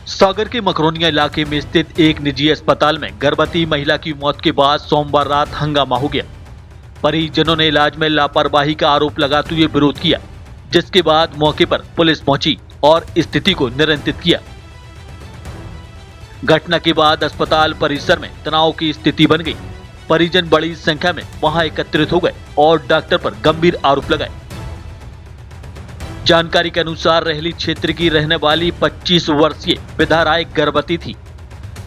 सागर के मकरोनिया इलाके में स्थित एक निजी अस्पताल में गर्भवती महिला की मौत के बाद सोमवार रात हंगामा हो गया। परिजनों ने इलाज में लापरवाही का आरोप लगाते हुए विरोध किया, जिसके बाद मौके पर पुलिस पहुंची और स्थिति को नियंत्रित किया। घटना के बाद अस्पताल परिसर में तनाव की स्थिति बन गई। परिजन बड़ी संख्या में वहां एकत्रित हो गए और डॉक्टर पर गंभीर आरोप लगाए। जानकारी के अनुसार रहली क्षेत्र की रहने वाली 25 वर्षीय विधा राय गर्भवती थी।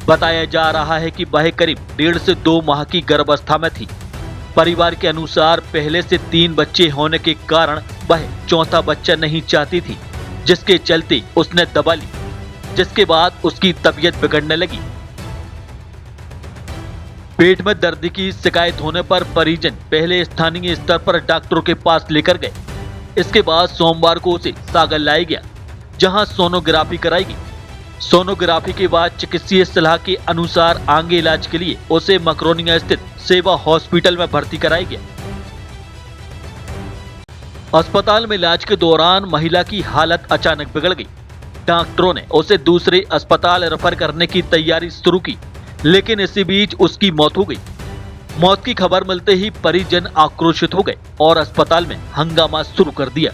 बताया जा रहा है कि वह करीब 1.5 से 2 माह की गर्भावस्था में थी। परिवार के अनुसार पहले से 3 बच्चे होने के कारण वह चौथा बच्चा नहीं चाहती थी, जिसके चलते उसने दवा ली, जिसके बाद उसकी तबीयत बिगड़ने लगी। पेट में दर्द की शिकायत होने पर परिजन पहले स्थानीय स्तर पर डॉक्टरों के पास लेकर गए। इसके बाद सोमवार को उसे सागर लाया गया, जहां सोनोग्राफी कराई गई। सोनोग्राफी के बाद चिकित्सीय सलाह के अनुसार आगे इलाज के लिए उसे मकरोनिया स्थित सेवा हॉस्पिटल में भर्ती कराया गया। अस्पताल में इलाज के दौरान महिला की हालत अचानक बिगड़ गई। डॉक्टरों ने उसे दूसरे अस्पताल रेफर करने की तैयारी शुरू की, लेकिन इसी बीच उसकी मौत हो गई। मौत की खबर मिलते ही परिजन आक्रोशित हो गए और अस्पताल में हंगामा शुरू कर दिया।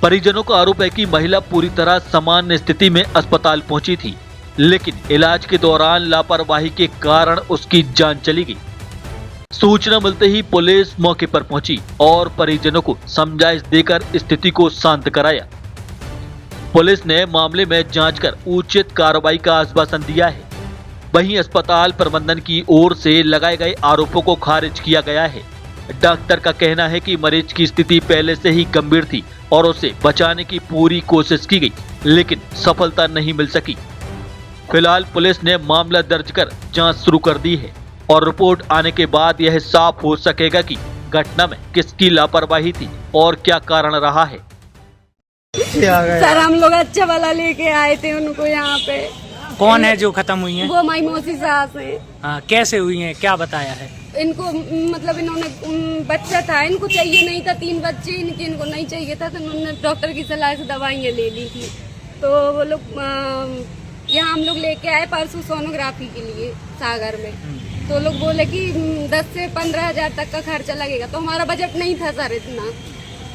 परिजनों का आरोप है कि महिला पूरी तरह सामान्य स्थिति में अस्पताल पहुंची थी, लेकिन इलाज के दौरान लापरवाही के कारण उसकी जान चली गई। सूचना मिलते ही पुलिस मौके पर पहुंची और परिजनों को समझाइश देकर स्थिति को शांत कराया। पुलिस ने मामले में जांच कर उचित कार्रवाई का आश्वासन दिया है। वहीं अस्पताल प्रबंधन की ओर से लगाए गए आरोपों को खारिज किया गया है। डॉक्टर का कहना है कि मरीज की स्थिति पहले से ही गंभीर थी और उसे बचाने की पूरी कोशिश की गई, लेकिन सफलता नहीं मिल सकी। फिलहाल पुलिस ने मामला दर्ज कर जांच शुरू कर दी है और रिपोर्ट आने के बाद यह साफ हो सकेगा कि घटना में किसकी लापरवाही थी और क्या कारण रहा है। सर, हम लोग अच्छा वाला लेके आए थे उनको यहाँ पे। कौन है जो खत्म हुई हैं? वो हमारी मौसी सास है। हाँ, कैसे हुई हैं, क्या बताया है? इनको मतलब इन्होंने बच्चा था, इनको चाहिए नहीं था, 3 बच्चे इनको नहीं चाहिए था, तो उन्होंने डॉक्टर की सलाह से दवाइयाँ ले ली थी। तो वो लोग यहाँ हम लोग लेके आए परसों सोनोग्राफी के लिए सागर में। तो लोग बोले कि 10 से 15 हजार तक का खर्चा लगेगा, तो हमारा बजट नहीं था सर इतना।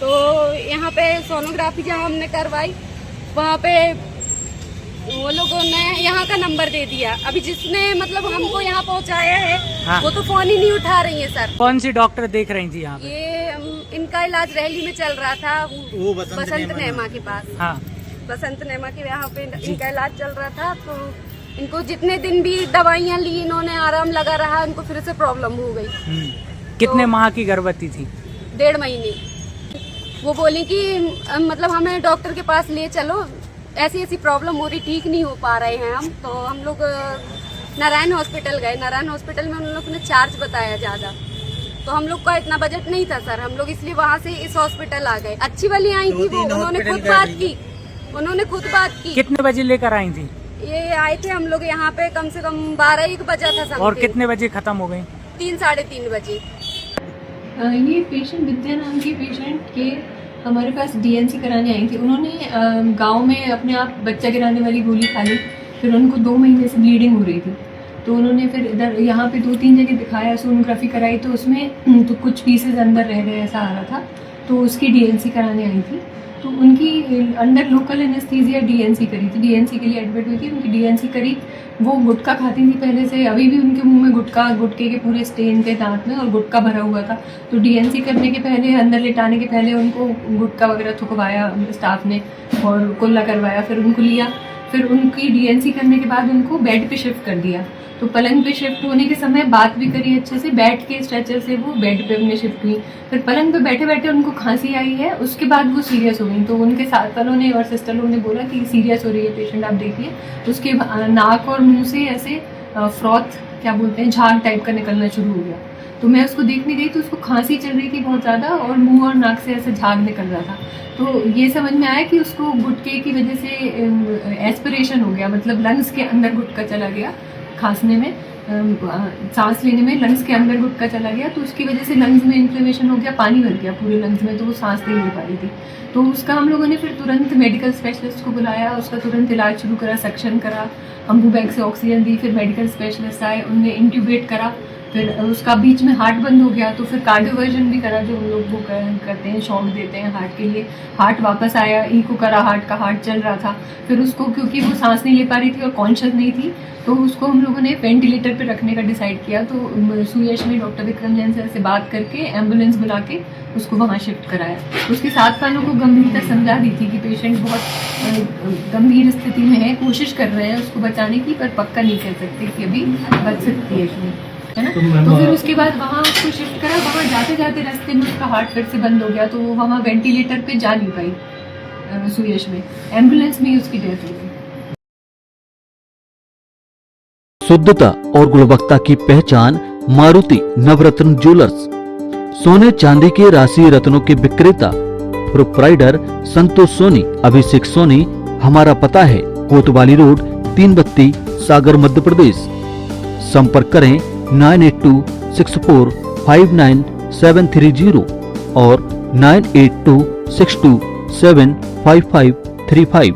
तो यहाँ पे सोनोग्राफी जहाँ हमने करवाई, वहाँ पे वो लोगों ने यहाँ का नंबर दे दिया। अभी जिसने मतलब हमको यहाँ पहुँचाया है, हाँ। वो तो फोन ही नहीं उठा रही है सर। कौन सी डॉक्टर देख रही थी यहाँ पे? ये इनका इलाज रहली में चल रहा था, वो बसंत नेमा के पास। हाँ, बसंत नेमा के यहाँ पे इनका इलाज चल रहा था। तो इनको जितने दिन भी दवाइयाँ ली, इन्होंने आराम लगा रहा, इनको फिर से प्रॉब्लम हो गई। कितने माह की गर्भवती थी? 1.5 महीने। वो बोली कि मतलब हमें डॉक्टर के पास ले चलो, ऐसी ऐसी प्रॉब्लम हो रही, ठीक नहीं हो पा रहे हैं हम। तो हम लोग नारायण हॉस्पिटल गए। नारायण हॉस्पिटल में उन लोग ने चार्ज बताया ज़्यादा, तो हम लोग का इतना बजट नहीं था सर। हम लोग इसलिए वहाँ से इस हॉस्पिटल आ गए। अच्छी वाली आई थी वो, उन्होंने खुद बात की। कितने बजे लेकर आई थी? ये आए थे हम लोग यहाँ पे कम से कम 12-1 बजा था सब। और कितने बजे खत्म हो गई? 3-3:30 बजे। ये पेशेंट विद्या नाम की पेशेंट के हमारे पास डीएनसी कराने आई थी। उन्होंने गांव में अपने आप बच्चा गिराने वाली गोली खा ली। फिर उनको 2 महीने से ब्लीडिंग हो रही थी, तो उन्होंने फिर इधर यहाँ पे 2-3 जगह दिखाया, सोनोग्राफी कराई, तो उसमें तो कुछ पीसेस अंदर रह गए, ऐसा आ रहा था। तो उसकी डीएनसी कराने आई थी। तो उनकी अंडर लोकल एनेस्थीसिया डीएनसी करी थी। डीएनसी के लिए एडमिट हुई थी। उनकी डीएनसी करी। वो गुटखा खाती थी पहले से, अभी भी उनके मुंह में गुटके के पूरे स्टेन थे दांत में, और गुटखा भरा हुआ था। तो डीएनसी करने के पहले, अंदर लेटाने के पहले उनको गुटखा वगैरह थुकवाया स्टाफ ने और कुल्ला करवाया। फिर उनको लिया। फिर उनकी डीएनसी करने के बाद उनको बेड पे शिफ्ट कर दिया। तो पलंग पे शिफ्ट होने के समय बात भी करी अच्छे से, बैठ के स्ट्रेचर से वो बेड पे अपने शिफ्ट हुई। फिर पलंग पे बैठे बैठे उनको खांसी आई है, उसके बाद वो सीरियस हो गई। तो उनके साथ वालों ने और सिस्टर लोगों ने बोला कि सीरियस हो रही है पेशेंट, आप देखिए। उसके नाक और मुंह से ऐसे फ्रॉथ, क्या बोलते हैं, झाग टाइप का निकलना शुरू हो गया। तो मैं उसको देखने गई तो उसको खांसी चल रही थी बहुत ज़्यादा, और मुंह और नाक से ऐसे झाग निकल रहा था। तो ये समझ में आया कि उसको गुटके की वजह से एस्पिरेशन हो गया, मतलब लंग्स के अंदर गुटका चला गया। खांसने में, सांस लेने में लंग्स के अंदर गुटका चला गया, तो उसकी वजह से लंग्स में इन्फ्लेमेशन हो गया, पानी भर गया पूरे लंग्स में, तो वो सांस नहीं ले पा रही थी। तो उसका हम लोगों ने फिर तुरंत मेडिकल स्पेशलिस्ट को बुलाया, उसका तुरंत इलाज शुरू करा, सक्शन करा, अम्बू बैग से ऑक्सीजन दी, फिर मेडिकल स्पेशलिस्ट आए, उनने इंट्यूबेट करा, फिर उसका बीच में हार्ट बंद हो गया, तो फिर कार्डियोवर्जन भी करा, जो हम लोग वो करते हैं, शॉक देते हैं हार्ट के लिए। हार्ट वापस आया, इको करा हार्ट का, हार्ट चल रहा था। फिर उसको, क्योंकि वो सांस नहीं ले पा रही थी और कॉन्शियस नहीं थी, तो उसको हम लोगों ने वेंटिलेटर पे रखने का डिसाइड किया। तो सुयश में डॉक्टर विक्रम जैन सर से बात करके एम्बुलेंस बुला के उसको वहाँ शिफ्ट कराया। उसके साथ वालों को गंभीरता समझा दी थी कि पेशेंट बहुत गंभीर स्थिति में है, कोशिश कर रहे हैं उसको बचाने की, पर पक्का नहीं कह सकते कि अभी बच सकती है इसमें, है ना। तो फिर उसके बाद वहाँ उसको शिफ्ट करा। वहाँ जाते जाते रास्ते में उसका हार्ट फिर से बंद हो गया, तो वो वहाँ वेंटिलेटर पे जा नहीं पाई सुयश में, एम्बुलेंस में ही उसकी डेथ हो गई। शुद्धता और गुणवत्ता की पहचान मारुति नवरत्न ज्वेलर्स, सोने चांदी के राशि रत्नों के विक्रेता, प्रोप्राइटर संतोष सोनी, अभिषेक सोनी। हमारा पता है कोतवाली रोड, 3 बत्ती, सागर, मध्य प्रदेश। संपर्क करें 9826459730 और 9826275535।